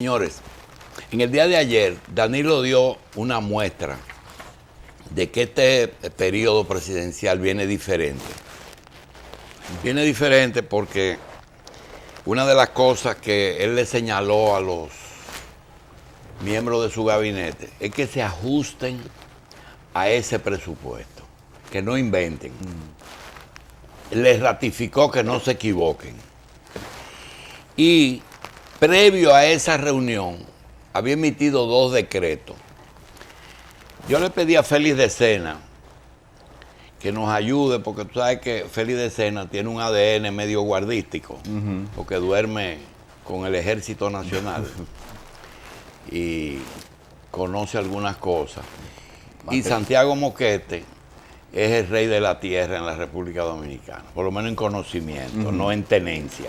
Señores, en el día de ayer, Danilo dio una muestra de que este periodo presidencial viene diferente. Viene diferente porque una de las cosas que él le señaló a los miembros de su gabinete es que se ajusten a ese presupuesto, que no inventen. Les ratificó que no se equivoquen. Y previo a esa reunión, había emitido 2 decretos. Yo le pedí a Félix de Sena que nos ayude, porque tú sabes que Félix de Sena tiene un ADN medio guardístico, porque duerme con el Ejército Nacional y conoce algunas cosas. Y Santiago Moquete es el rey de la tierra en la República Dominicana, por lo menos en conocimiento, no en tenencia.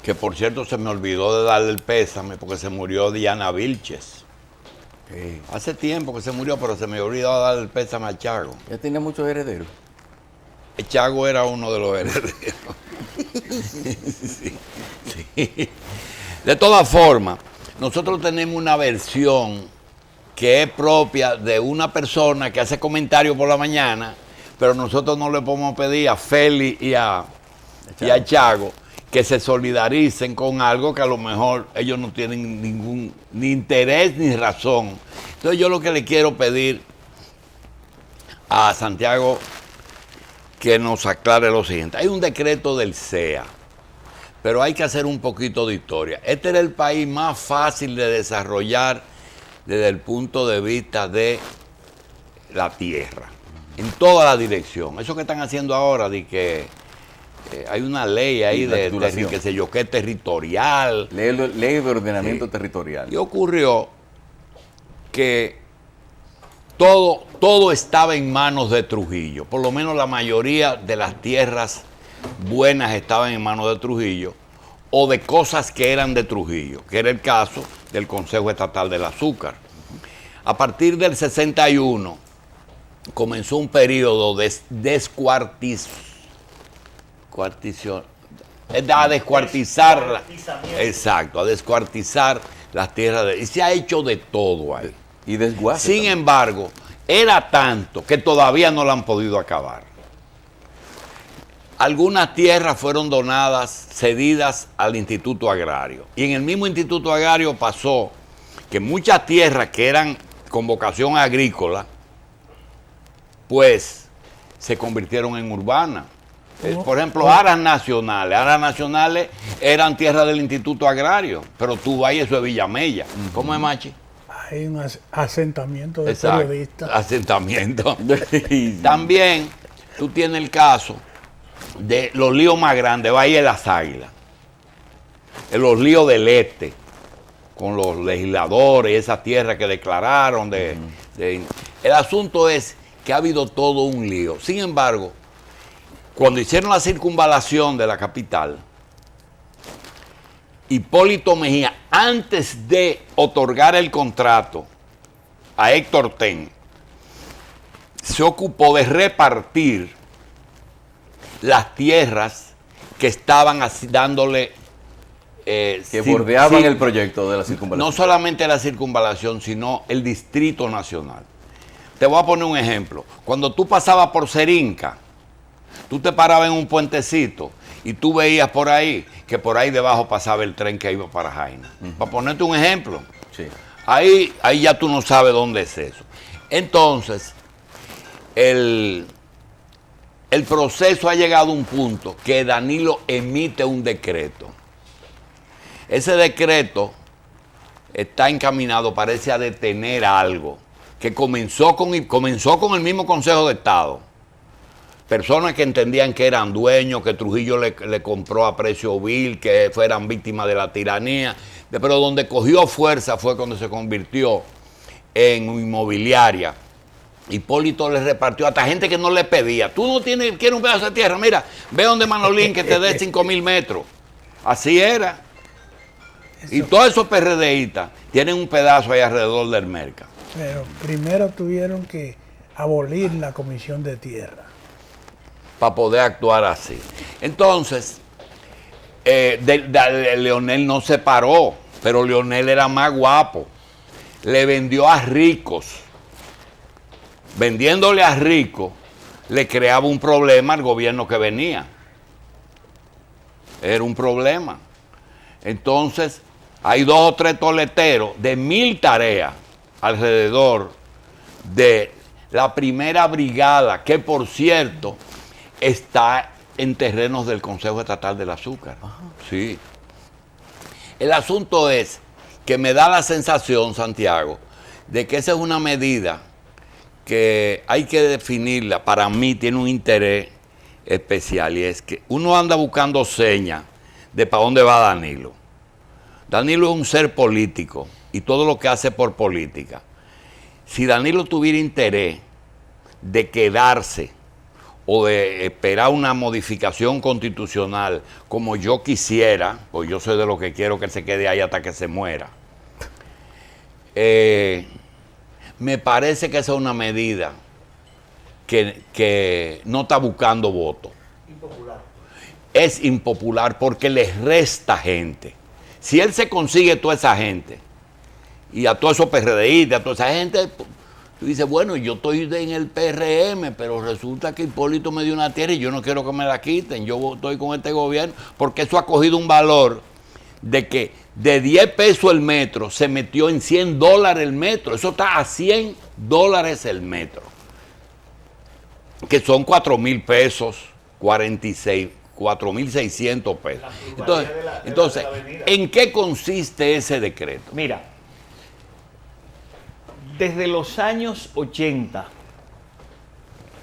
Que por cierto se me olvidó de darle el pésame porque se murió Diana Vilches. Hace tiempo que se murió, pero se me olvidó darle el pésame a Chago. Ya tenía muchos herederos. Chago era uno de los herederos. Sí. De todas formas, nosotros tenemos una versión que es propia de una persona que hace comentarios por la mañana, pero nosotros no le podemos pedir a Félix y a Chago que se solidaricen con algo que a lo mejor ellos no tienen ningún ni interés ni razón. Entonces yo lo que le quiero pedir a Santiago que nos aclare lo siguiente. Hay un decreto del CEA, pero hay que hacer un poquito de historia. Este era el país más fácil de desarrollar desde el punto de vista de la tierra, en toda la dirección. Eso que están haciendo ahora de que hay una ley ahí de qué sé yo, que es territorial. Ley de ordenamiento territorial. Y ocurrió que todo estaba en manos de Trujillo. Por lo menos la mayoría de las tierras buenas estaban en manos de Trujillo o de cosas que eran de Trujillo, que era el caso del Consejo Estatal del Azúcar. A partir del 61 comenzó un periodo de a descuartizar, exacto, a descuartizar las tierras y se ha hecho de todo ahí. Y desguace. Sin también. Embargo, era tanto que todavía no la han podido acabar. Algunas tierras fueron donadas, cedidas al Instituto Agrario. Y en el mismo Instituto Agrario pasó que muchas tierras que eran con vocación agrícola, pues se convirtieron en urbanas. Por ejemplo, aras nacionales eran tierras del Instituto Agrario, pero tú vas y eso es Villamella. ¿Cómo es, Machi? Hay un asentamiento de Exacto, periodistas. Asentamiento. También tú tienes el caso de los líos más grandes, Valle de las Águilas, los líos del este, con los legisladores y esas tierras que declararon. El asunto es que ha habido todo un lío. Sin embargo, cuando hicieron la circunvalación de la capital, Hipólito Mejía, antes de otorgar el contrato a Héctor Ten, se ocupó de repartir las tierras que estaban dándole... que bordeaban el proyecto de la circunvalación. No solamente la circunvalación, sino el Distrito Nacional. Te voy a poner un ejemplo. Cuando tú pasabas por Serinca, tú te parabas en un puentecito y tú veías por ahí que por ahí debajo pasaba el tren que iba para Jaina. Para ponerte un ejemplo. Sí. Ahí ya tú no sabes dónde es eso. Entonces, el proceso ha llegado a un punto que Danilo emite un decreto. Ese decreto está encaminado, parece, a detener algo que comenzó con el mismo Consejo de Estado. Personas que entendían que eran dueños, que Trujillo le compró a precio vil, que fueran víctimas de la tiranía. Pero donde cogió fuerza fue cuando se convirtió en inmobiliaria. Hipólito le repartió hasta gente que no le pedía. Tú no quieres un pedazo de tierra, mira, ve donde Manolín que te dé 5,000 metros. Así era. Y todos esos PRDistas tienen un pedazo ahí alrededor del Merca. Pero primero tuvieron que abolir la Comisión de Tierra. Para poder actuar así. Entonces, Leonel no se paró, pero Leonel era más guapo. Le vendió a ricos. Vendiéndole a ricos, le creaba un problema al gobierno que venía. Era un problema. Entonces, hay 2 o 3 toleteros de 1000 tareas alrededor de la primera brigada, que por cierto está en terrenos del Consejo Estatal del Azúcar. Ajá. Sí. El asunto es que me da la sensación, Santiago, de que esa es una medida que hay que definirla. Para mí tiene un interés especial, y es que uno anda buscando señas de para dónde va Danilo. Danilo es un ser político y todo lo que hace por política. Si Danilo tuviera interés de quedarse o de esperar una modificación constitucional como yo quisiera, pues yo soy de los que quiero que él se quede ahí hasta que se muera, me parece que esa es una medida que no está buscando votos. Impopular. Es impopular porque le resta gente. Si él se consigue toda esa gente, y a todos esos PRDistas, a toda esa gente, tú dices, bueno, yo estoy en el PRM, pero resulta que Hipólito me dio una tierra y yo no quiero que me la quiten, yo estoy con este gobierno, porque eso ha cogido un valor de que de 10 pesos el metro se metió en $100 el metro. Eso está a $100 el metro, que son 4,000 pesos, 4,600 pesos. Entonces, ¿en qué consiste ese decreto? Mira, desde los años 80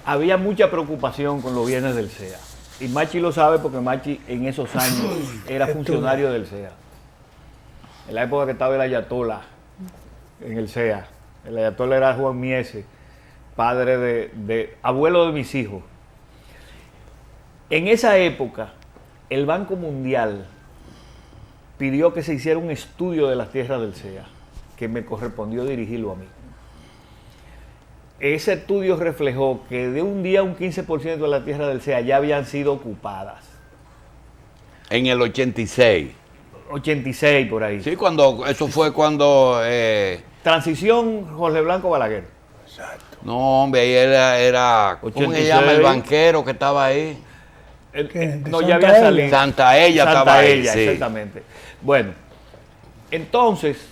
había mucha preocupación con los bienes del CEA. Y Machi lo sabe porque Machi en esos años era funcionario del CEA. En la época que estaba el Ayatollah en el CEA. El Ayatollah era Juan Miese, padre de abuelo de mis hijos. En esa época, el Banco Mundial pidió que se hiciera un estudio de las tierras del CEA, que me correspondió dirigirlo a mí. Ese estudio reflejó que de un día un 15% de la tierra del CEA ya habían sido ocupadas. En el 86. 86 por ahí. Sí, eso fue cuando... Transición Jorge Blanco Balaguer. Exacto. No, hombre, ahí era ¿cómo 86. se llama el banquero que estaba ahí? No, ya había salido. Santaella estaba ahí, sí. Exactamente. Bueno, entonces,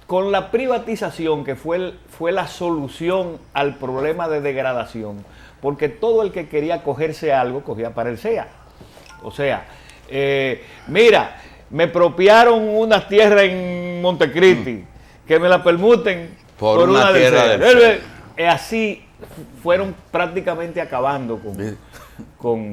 con la privatización, que fue la solución al problema de degradación, porque todo el que quería cogerse algo, cogía para el CEA. O sea, mira, me expropiaron unas tierras en Montecristi, que me la permuten por una tierra del CEA. Así fueron prácticamente acabando con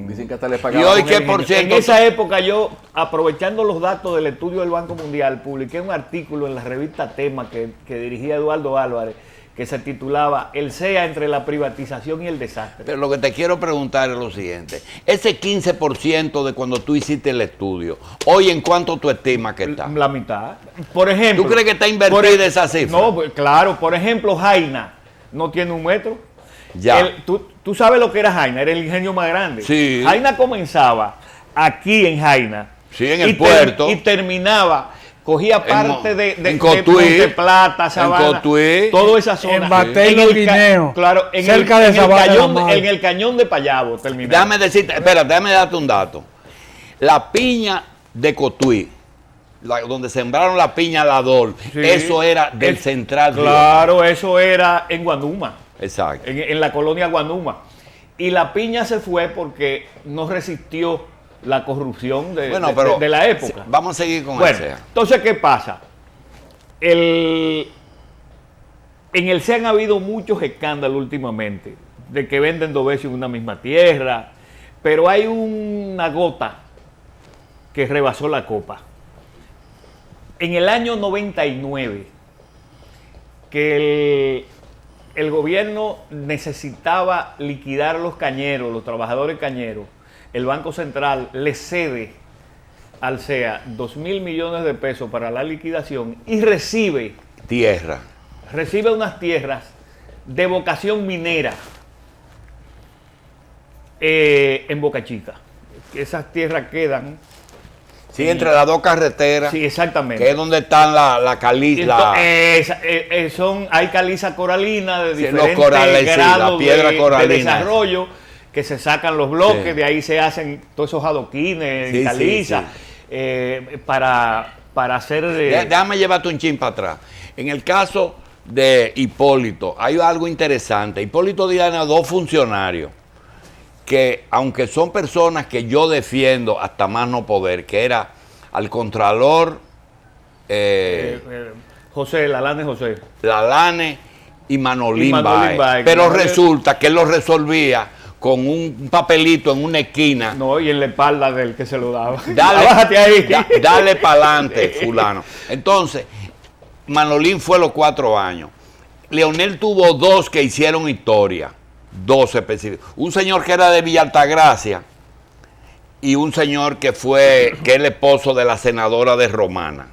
dicen que hasta le pagaban. Y hoy que por cierto, en esa época yo, aprovechando los datos del estudio del Banco Mundial, publiqué un artículo en la revista Tema que dirigía Eduardo Álvarez, que se titulaba El CEA entre la privatización y el desastre. Pero lo que te quiero preguntar es lo siguiente: ese 15% de cuando tú hiciste el estudio, hoy ¿en cuánto tú estimas que está? La mitad. Por ejemplo, ¿tú crees que está invertida esa cifra? No, pues, claro. Por ejemplo, Jaina no tiene un metro. Ya. Tú sabes lo que era Jaina, era el ingenio más grande. Sí. Jaina comenzaba aquí en Jaina. Sí, en el puerto. Y terminaba, cogía parte de Monte Plata, Sabana, toda esa zona. En Batey y Guineo. Claro, cerca de Sabana. En el cañón de Payabo terminaba. Déjame decirte, espera, déjame darte un dato. La piña de Cotuí, donde sembraron la piña Lador, sí, eso era del Central. Claro, eso era en Guanuma. Exacto. En la colonia Guanuma. Y la piña se fue porque no resistió la corrupción de la época. Vamos a seguir con el CEA. Entonces, ¿qué pasa? En el CEA han habido muchos escándalos últimamente, de que venden 2 veces en una misma tierra, pero hay una gota que rebasó la copa. En el año 99, que el gobierno necesitaba liquidar los cañeros, los trabajadores cañeros, el Banco Central le cede al CEA 2,000 millones de pesos para la liquidación y recibe unas tierras de vocación minera en Boca Chica. esas tierras quedan. Sí, entre las dos carreteras. Sí, exactamente. Que es donde están la caliza. Hay caliza coralina de Sí, los diferentes corales, sí, grados la piedra de coralina. desarrollo, que se sacan los bloques, Sí. de ahí se hacen todos esos adoquines, Sí, caliza, para hacer... Déjame llevarte un chin para atrás. En el caso de Hipólito, hay algo interesante. Hipólito Diana, dos funcionarios que, aunque son personas que yo defiendo hasta más no poder, que era al Contralor José, Lalane José. Lalane y Manolín Y Manolín Báez. Báez. Pero Manolín- resulta que él lo resolvía con un papelito en una esquina. No, y en la espalda del que se lo daba. Dale, Bájate ahí. dale para adelante, fulano. Entonces, Manolín fue los 4 años. Leonel tuvo 2 que hicieron historia. 2 específicos. Un señor que era de Villa Altagracia y un señor que es el esposo de la senadora de Romana.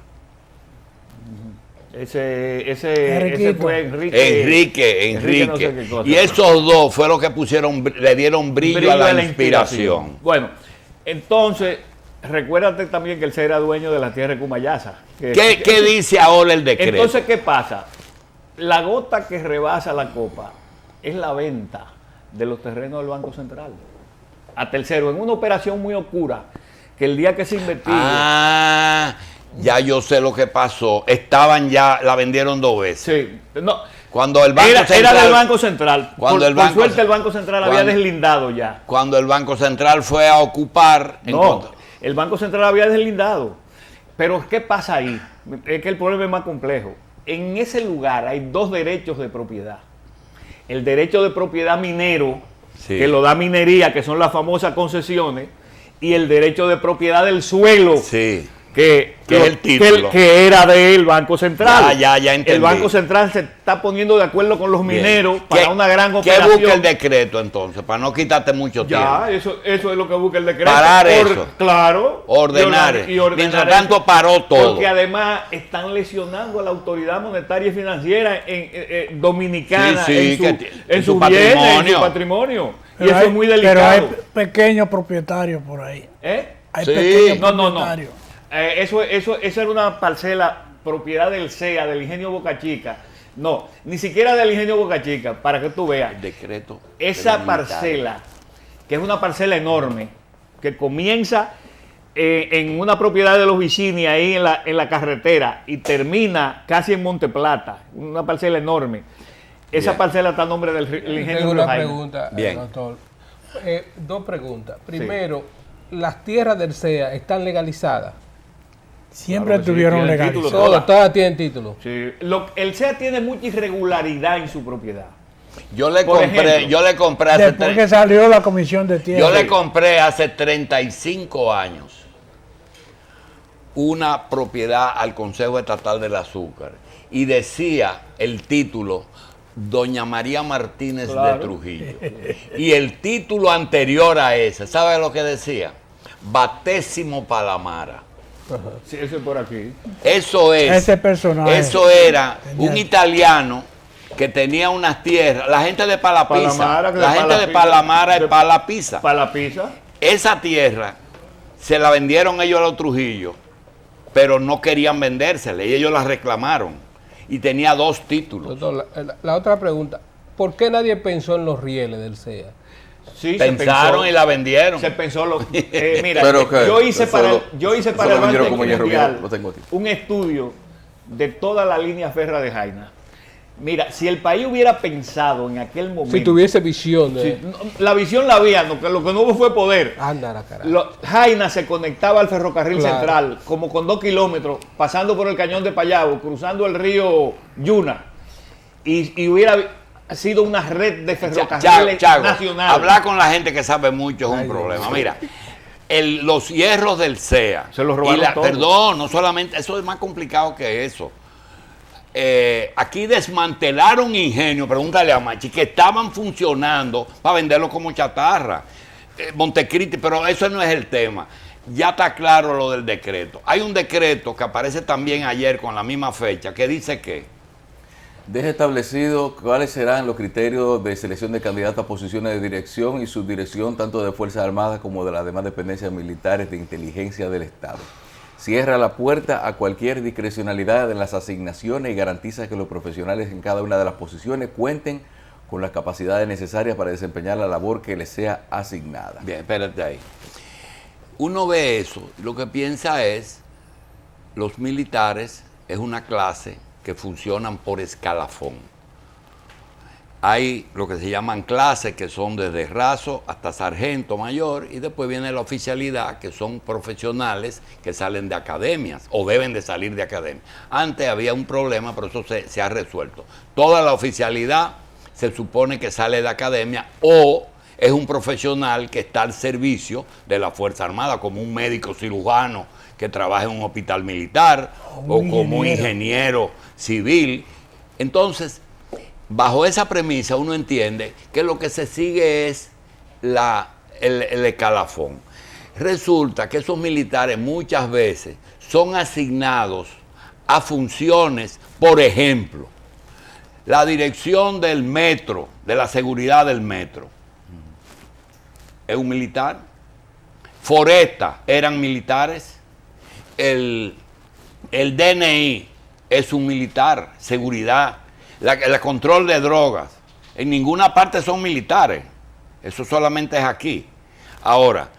Ese Enriquito. fue Enrique. Enrique. no sé qué cosa. Y esos 2 fueron los que le dieron brillo a la inspiración. Bueno, entonces, recuérdate también que él era dueño de la tierra de Cumayasa. ¿Qué dice ahora el decreto? Entonces, ¿qué pasa? La gota que rebasa la copa es la venta de los terrenos del Banco Central a tercero, en una operación muy oscura, que el día que se investigue... Ya yo sé lo que pasó. La vendieron 2 veces. Sí, no, Cuando el Banco era Central, del Banco Central. Cuando Por el Banco- suerte el Banco Central había cuando- deslindado ya. Cuando el Banco Central fue a ocupar... No, el Banco Central había deslindado. Pero ¿qué pasa ahí? Es que el problema es más complejo. En ese lugar hay 2 derechos de propiedad. El derecho de propiedad minero, Sí. que lo da minería, que son las famosas concesiones, y el derecho de propiedad del suelo, Sí. que es el título. que era del Banco Central. Ya entendí. El Banco Central se está poniendo de acuerdo con los Bien. mineros para ¿Qué- una gran ¿Qué operación. busca el decreto entonces? Para no quitarte mucho Ya, tiempo. eso es lo que busca el decreto. Parar eso. Claro. Ordenar. Y ordenar Mientras eso, tanto paró todo. Porque además están lesionando a la autoridad monetaria y financiera dominicana Sí, sí, en su sus bienes, en patrimonio. su patrimonio. Y Pero eso hay- es muy Pero delicado. hay pequeños propietarios por ahí. ¿Eh? Hay Sí. pequeños No. propietarios. Eso era una parcela propiedad del CEA, del Ingenio Boca Chica. No, ni siquiera del Ingenio Boca Chica, para que tú veas. El decreto. Esa de los militares. parcela, que es una parcela enorme, que comienza en una propiedad de los Vicini, ahí en la carretera, y termina casi en Monteplata, una parcela enorme. Esa Bien. parcela está a nombre del Ingenio Tengo Julio una Jaime. pregunta, Bien. doctor. 2 preguntas. Primero, ¿las tierras del CEA están legalizadas? Siempre Claro que sí, estuvieron tienen legalizados. título. Todas tienen título. Sí. El CEA tiene mucha irregularidad en su propiedad. Yo le Por compré, ejemplo, yo le compré hace Después que salió la comisión de tierra. Yo le compré hace 35 años una propiedad al Consejo Estatal del Azúcar y decía el título Doña María Martínez Claro. de Trujillo. Y el título anterior a ese, ¿sabe lo que decía? Batésimo Palamara. Sí, eso es por aquí. Eso es. Ese personaje. Eso era Tenía- un italiano que tenía unas tierras. La gente de Palapisa. Palamara, que de La gente de Palapisa. Palamara es Palapisa. Para la pizza. Esa tierra se la vendieron ellos a los Trujillo, pero no querían vendérsela y ellos la reclamaron. Y tenía 2 títulos. Doctor, la otra pregunta, ¿por qué nadie pensó en los rieles del CEA? Sí, Pensaron y la vendieron. Se pensó mira, Pero que yo hice eso para lo- el, yo hice eso para lo el vendieron Banco como hierro Mundial viejo, lo tengo aquí. un estudio de toda la línea férrea de Jaina. Mira, si el país hubiera pensado en aquel momento, Si tuviese visión de... si- no, la visión la había, lo que no hubo fue poder. Anda la cara. Jaina se conectaba al ferrocarril Claro. central como con 2 kilómetros, pasando por el cañón de Payabo, cruzando el río Yuna, y hubiera sido una red de ferrocarriles Chago, nacionales. hablar con la gente que sabe mucho es un Ay, Dios problema. mío. Mira, los hierros del CEA. Se los robaron todos. Perdón, no solamente, eso es más complicado que eso. Aquí desmantelaron ingenios, pregúntale a Machi, que estaban funcionando para venderlo como chatarra. Montecristi, pero eso no es el tema. Ya está claro lo del decreto. Hay un decreto que aparece también ayer con la misma fecha que dice que Deja establecido cuáles serán los criterios de selección de candidatos a posiciones de dirección y subdirección tanto de Fuerzas Armadas como de las demás dependencias militares de inteligencia del Estado. Cierra la puerta a cualquier discrecionalidad en las asignaciones y garantiza que los profesionales en cada una de las posiciones cuenten con las capacidades necesarias para desempeñar la labor que les sea asignada. Bien, espérate ahí. Uno ve eso, lo que piensa es, los militares es una clase que funcionan por escalafón. Hay lo que se llaman clases, que son desde raso hasta sargento mayor, y después viene la oficialidad, que son profesionales que salen de academias o deben de salir de academias. Antes había un problema, pero eso se ha resuelto. Toda la oficialidad se supone que sale de academia o es un profesional que está al servicio de la Fuerza Armada, como un médico cirujano que trabaja en un hospital militar o como un ingeniero civil. Entonces, bajo esa premisa uno entiende que lo que se sigue es el escalafón. Resulta que esos militares muchas veces son asignados a funciones, por ejemplo, la dirección del metro, de la seguridad del metro, es un militar. Foresta eran militares. El DNI es un militar, seguridad. El control de drogas, en ninguna parte son militares, eso solamente es aquí. Ahora,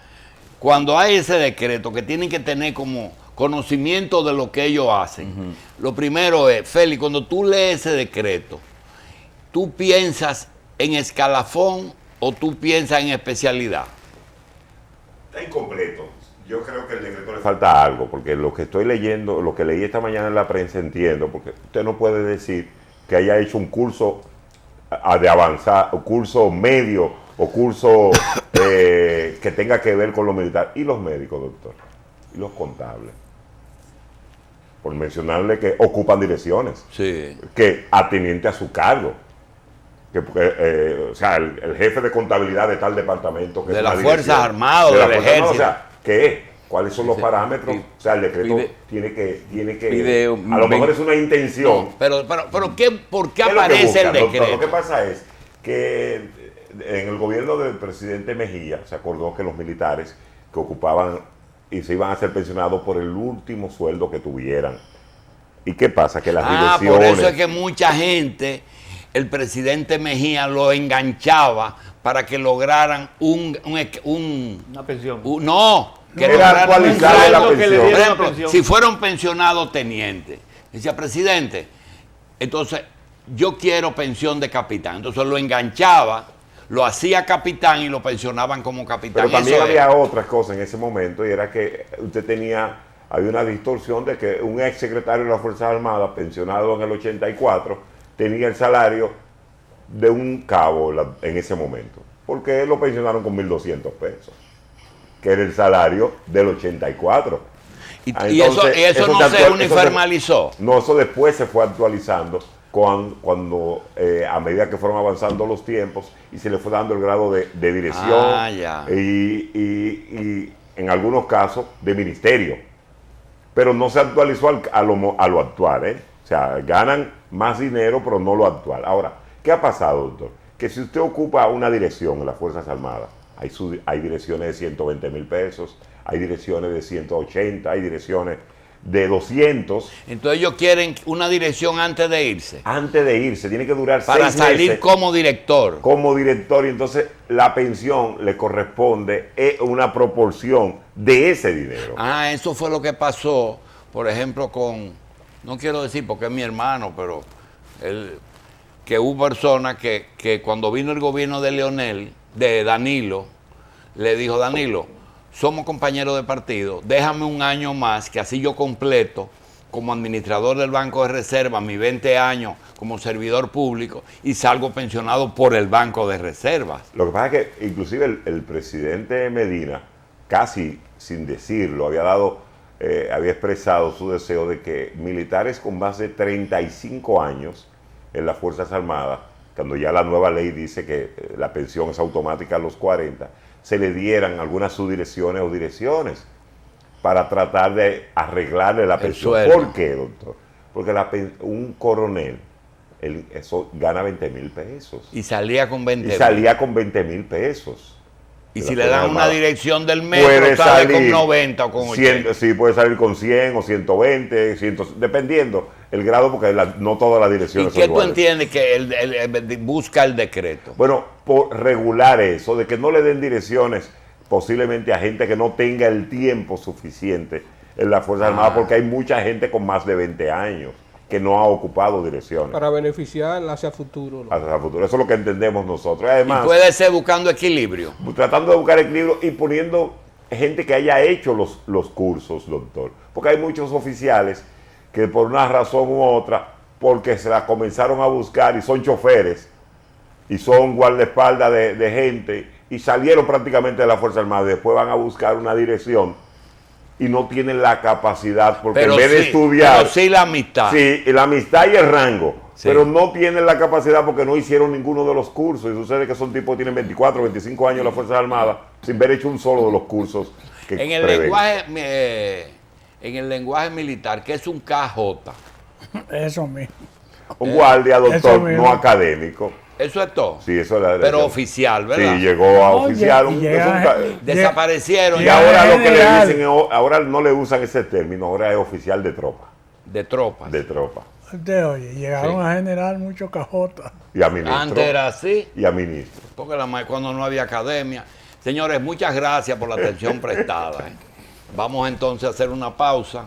cuando hay ese decreto que tienen que tener como conocimiento de lo que ellos hacen, lo primero es, Félix, cuando tú lees ese decreto, ¿tú piensas en escalafón o tú piensas en especialidad? Está incompleto. Yo creo que el decreto le falta algo, porque lo que estoy leyendo, lo que leí esta mañana en la prensa, entiendo, porque usted no puede decir que haya hecho un curso de avanzar, un curso medio o curso que tenga que ver con lo militar. ¿Y los médicos, doctor? ¿Y los contables? Por mencionarle que ocupan direcciones. Sí. Que ateniente a su cargo. O sea, el jefe de contabilidad de tal departamento. Que de es las una Fuerzas dirección, Armadas, de la del Fuerza Armada, Ejército. O sea, ¿qué es? ¿Cuáles son los Sí. parámetros? O sea, el decreto tiene que a lo mejor es una intención. No, pero ¿por qué ¿Qué es lo que aparece buscan, el doctor? decreto? Lo que pasa es que en el gobierno del presidente Mejía se acordó que los militares que ocupaban y se iban a ser pensionados por el último sueldo que tuvieran. ¿Y qué pasa? Que las direcciones... Por eso es que mucha gente, el presidente Mejía lo enganchaba para que lograran Una pensión. que Era lograran actualizar un la sueldo pensión. Por Una ejemplo, pensión. si fueron pensionados tenientes, decía, presidente, entonces yo quiero pensión de capitán. Entonces lo enganchaba, lo hacía capitán y lo pensionaban como capitán. Pero también Eso había es. otras cosas en ese momento, y era que había una distorsión de que un ex secretario de las Fuerzas Armadas, pensionado en el 84, tenía el salario de un cabo en ese momento, porque lo pensionaron con 1.200 pesos, que era el salario del 84. Y eso no se uniformalizó. No, eso después se fue actualizando cuando a medida que fueron avanzando los tiempos y se le fue dando el grado de dirección Ya. y en algunos casos de ministerio. Pero no se actualizó a lo actual, ¿eh? O sea, ganan más dinero, pero no lo actual. Ahora, ¿qué ha pasado, doctor? Que si usted ocupa una dirección en las Fuerzas Armadas, hay direcciones de 120,000 pesos, hay direcciones de 180, hay direcciones de 200. Entonces ellos quieren una dirección antes de irse. Antes de irse, tiene que durar Para 6 salir meses como director. como director, y entonces la pensión le corresponde una proporción de ese dinero. Eso fue lo que pasó, por ejemplo, no quiero decir porque es mi hermano, pero que hubo personas que cuando vino el gobierno de Danilo, le dijo, Danilo, somos compañeros de partido, déjame un año más, que así yo completo como administrador del Banco de Reserva mis 20 años como servidor público y salgo pensionado por el Banco de Reservas. Lo que pasa es que inclusive el presidente Medina, casi sin decirlo, había expresado su deseo de que militares con más de 35 años en las Fuerzas Armadas, cuando ya la nueva ley dice que la pensión es automática a los 40, se le dieran algunas subdirecciones o direcciones para tratar de arreglarle la pensión. sueldo. ¿Por qué, doctor? Porque un coronel eso gana 20,000 pesos. Y salía con 20. Y salía con 20,000 pesos. Y de si la le dan Fuerza una Armada. dirección del metro, Puede sale con salir 90 o con 80. Sí, puede salir con 100 o 120, 100, dependiendo el grado, porque no todas las ¿Y direcciones qué son tú iguales. entiendes que busca el decreto? Bueno, por regular eso, de que no le den direcciones posiblemente a gente que no tenga el tiempo suficiente en la Fuerza Armada, porque hay mucha gente con más de 20 años que no ha ocupado direcciones. Para beneficiar hacia futuro, ¿no? Hacia el futuro. Eso es lo que entendemos nosotros. Además, Y puede ser buscando equilibrio. tratando de buscar equilibrio y poniendo gente que haya hecho los cursos, doctor. Porque hay muchos oficiales que por una razón u otra, porque se la comenzaron a buscar y son choferes y son guardaespaldas de gente y salieron prácticamente de la Fuerza Armada y después van a buscar una dirección y no tienen la capacidad, porque Pero en vez de sí, estudiar... pero sí la amistad. Sí, la amistad y el rango, Sí. pero no tienen la capacidad porque no hicieron ninguno de los cursos. Y sucede que son tipos que tienen 24, 25 años en la Fuerza Armada sin haber hecho un solo de los cursos que En el lenguaje militar, ¿qué es un KJ? Eso mismo. Un guardia, Eso doctor, mismo. no académico. Eso es todo. Sí, eso es la Pero oficial, ¿verdad? Sí, llegó a Oye, oficial. y Es llega- Desaparecieron y llega- ya ahora lo que le general. dicen, ahora no le usan ese término, ahora es oficial de tropa. de tropas. De tropa. Usted oye, llegaron Sí. a generar mucho cajota. Y a ministro. Antes era así, Y a ministro. porque cuando no había academia. Señores, muchas gracias por la atención prestada. Vamos entonces a hacer una pausa.